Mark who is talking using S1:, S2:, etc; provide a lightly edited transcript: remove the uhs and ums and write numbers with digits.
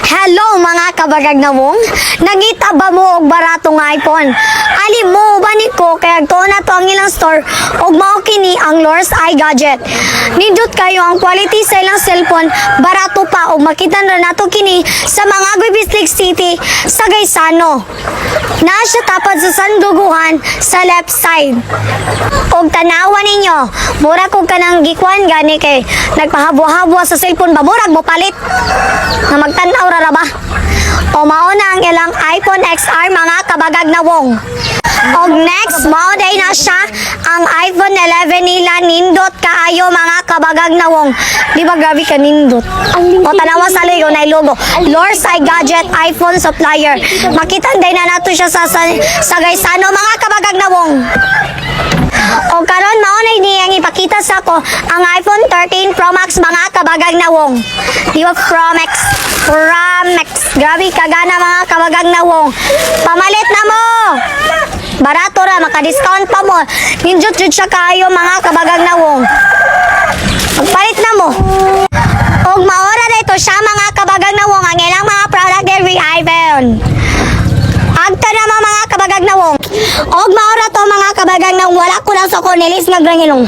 S1: Hello mga kabagag na mong, nagita ba mo og baratong iPhone? Ali mo ba ni ko kaya to na to ang ilang store og mao kini ang Lors iGadget. Nindot kayo ang quality sa ilang cellphone, barato pa og makita na nato kini sa mga Guibislig City sa Gaisano. Naa siya tapad sa Sanduguhan sa left side. Og tanawan ninyo, mura kog kanang gikuan gani kay nagpahabo-habo sa cellphone ba murag mo palit. Na magtanaw ra ba? O mao na ang ilang iPhone XR mga kabagag na wong. Og next, mao day na siya ang iPhone 11 nila nindot kaayo mga kabagag na wong. Di ba grabe ka nindot? O tanawa sa ligo na logo. Lors iGadget iPhone supplier. Makita day na nato siya sa Gaisano mga kabagag na wong. O karon mao na niyang ipakita sa ko ang iPhone 13 Pro Max mga kabagag na wong. Di ba Pro Max? Grabe kagana mga kabagag na wong. Pamalit na mo. Barato ra, maka-discount pa mo. Ninjut jud siya kayo mga kabagag na wong. Magpalit na mo. Og maora dito siya mga kabagag na wong ang ilang mga product every iPhone. Agta na mga kabagag na wong. Og maora to mga kabagag na wala ko lang sa Cornelis nga grangilong.